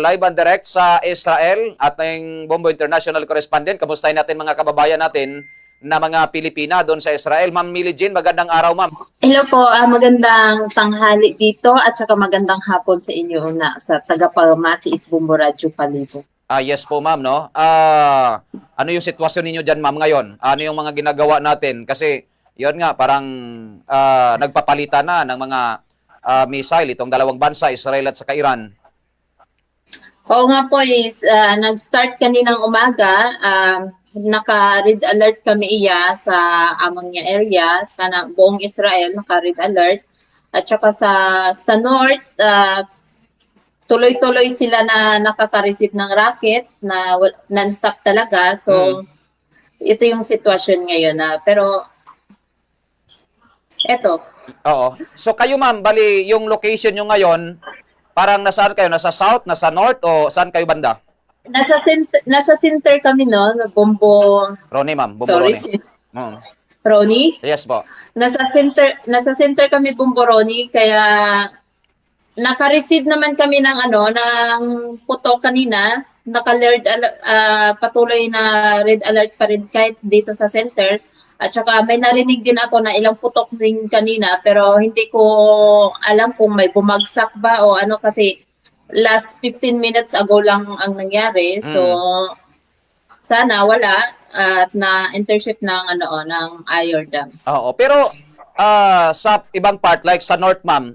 live and direct sa Israel at ng Bombo International Correspondent. Kamustahin natin mga kababayan natin na mga Pilipina doon sa Israel. Ma'am Millie Jean, magandang araw, ma'am. Hello po, magandang tanghali dito at saka magandang hapon sa inyo na sa tagapamati at Bumbo Radyo Palibo. Yes po, ma'am, no? Ano yung sitwasyon ninyo dyan, ma'am, ngayon? Ano yung mga ginagawa natin? Kasi, yun nga, parang nagpapalitan na ng mga missile itong dalawang bansa, Israel at saka Iran. Oo nga po, nag-start kaninang umaga, naka-red alert kami sa among niya area, sa buong Israel, naka-red alert. At saka sa north, tuloy-tuloy sila na nakaka-receive ng rocket na non-stop talaga. So, ito yung sitwasyon ngayon. Pero, eto. Oo. So kayo, ma'am, bali yung location nyo ngayon, parang nasaan kayo? Nasa south, nasa north, o saan kayo banda? Nasa center kami, no? Bombo. Ronnie, ma'am. Bombo Sorry, Ronnie. Ronnie? Yes po. Nasa center kami Bomboroni, kaya naka-receive naman kami ng ng putok kanina. Patuloy na red alert pa rin kahit dito sa center. At saka may narinig din ako na ilang putok din kanina, pero hindi ko alam kung may bumagsak ba o ano, kasi last 15 minutes ago lang ang nangyari. So sana wala at na-intercept ng ng Iron Dam. Oo, pero sa ibang part like sa north, ma'am,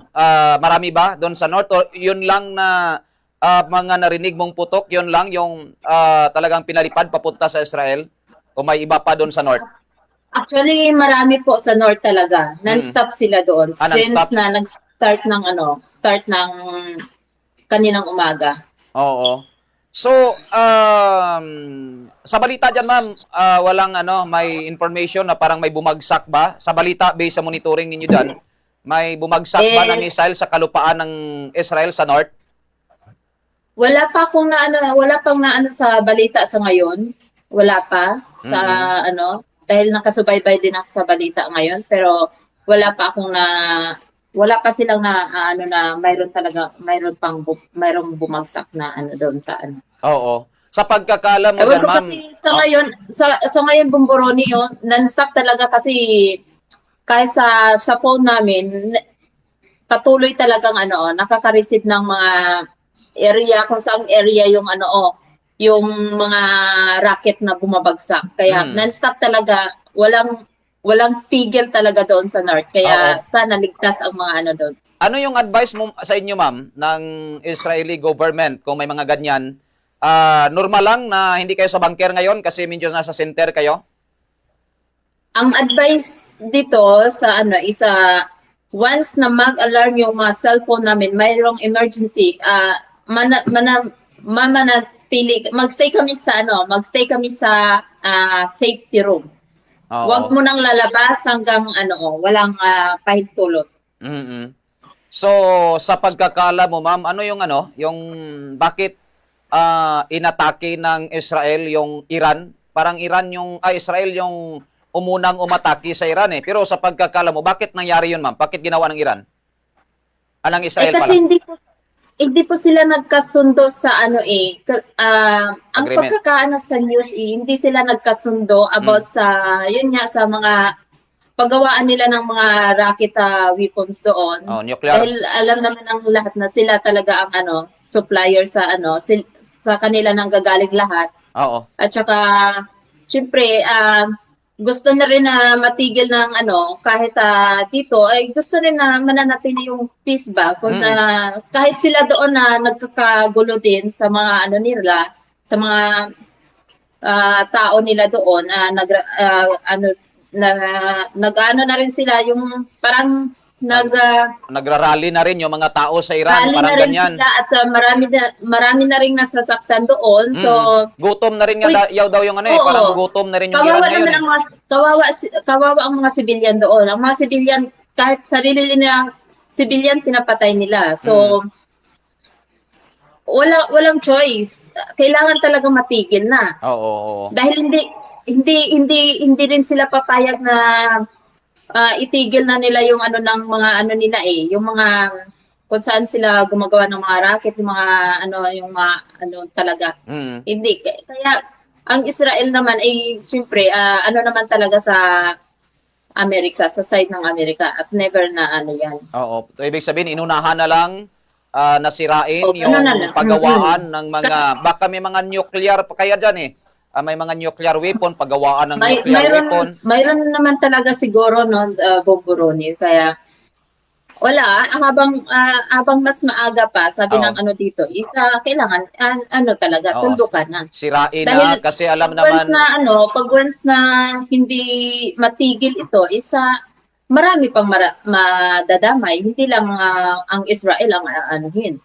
marami ba doon sa north, o yun lang na mga narinig mong putok, yun lang yung talagang pinalipad papunta sa Israel, o may iba pa doon sa north? Actually, marami po sa north talaga. Non-stop sila doon since na nag-start ng start ng kaninang umaga. Oo. So, sa balita dyan, ma'am, walang may information na parang may bumagsak ba? Sa balita, based sa monitoring ninyo dyan, may bumagsak ba na missile sa kalupaan ng Israel sa north? Wala pang naano sa balita sa ngayon. Wala pa sa dahil nakasubaybay din ako sa balita ngayon, pero wala pa silang na mayroong bumagsak na doon sa Oo. Sa pagkakalam mo dyan, ma'am. Sa ngayon Bomboroni yun, non-stop talaga, kasi kahit sa phone namin patuloy talagang nakaka-receive ng mga area, kung saan area yung yung mga rocket na bumabagsak. Kaya non-stop talaga, walang tigil talaga doon sa north. Kaya sana ligtas ang mga doon. Ano yung advice mo sa inyo, ma'am, ng Israeli government kung may mga ganyan? Normal lang na hindi kayo sa bunker ngayon kasi medyo nasa center kayo? Ang advice dito sa once na mag-alarm yung mga cellphone namin, mayroong emergency, magstay kami sa safety room. Huwag mo nang lalabas hanggang walang pahintulot. So, sa pagkakala mo, ma'am, ano yung bakit inatake ng Israel yung Iran? Parang Israel yung umunang umatake sa Iran eh. Pero sa pagkakala mo, bakit nangyari yun, ma'am? Bakit ginawa ng Iran? Ng Israel kasi hindi po sila nagkasundo sa ang pagkakaano sa news hindi sila nagkasundo about yun nga, sa mga paggawaan nila ng mga rocket weapons doon. Nuclear. Dahil alam naman ng lahat na sila talaga ang supplier sa sa kanila nang gagaling lahat. Oo. At saka syempre gusto na rin na matigil ng kahit dito ay gusto rin na mananatili yung peace ba, kung kahit sila doon na nagkakagulo din sa mga nila, sa mga tao nila doon, na rin sila yung parang nagrarally na rin yung mga tao sa Iran, parang ganyan. Sila, at marami na rin nasasaktan doon. So gutom na rin nga daw yung parang gutom na rin yung Iran ngayon. Kawawa ang mga civilian doon. Ang mga civilian, kahit sarili nilang civilian, pinapatay nila. So walang choice. Kailangan talaga matigil na. Oo. Dahil hindi rin sila papayag na itigil na nila yung ng mga nila yung mga kung saan sila gumagawa ng mga racket, yung mga yung mga talaga. Mm. Hindi kaya ang Israel naman ay siyempre naman talaga sa Amerika, sa side ng Amerika at never na yan. Oo. So, ibig sabihin, inunahan na lang nasirain O ano na yung lang. paggawaan ng mga, baka may mga nuclear pa kaya dyan eh. May mga nuclear weapon, paggawaan ng nuclear weapon. Mayroon naman talaga siguro no Bomboroni kaya wala habang mas maaga pa sabi ng Oo. dito kailangan talaga Oo. tuldukan na. Sirain na Dahil kasi alam naman, pag once na hindi matigil ito, marami pang madadamay, hindi lang ang Israel ang aanuhin.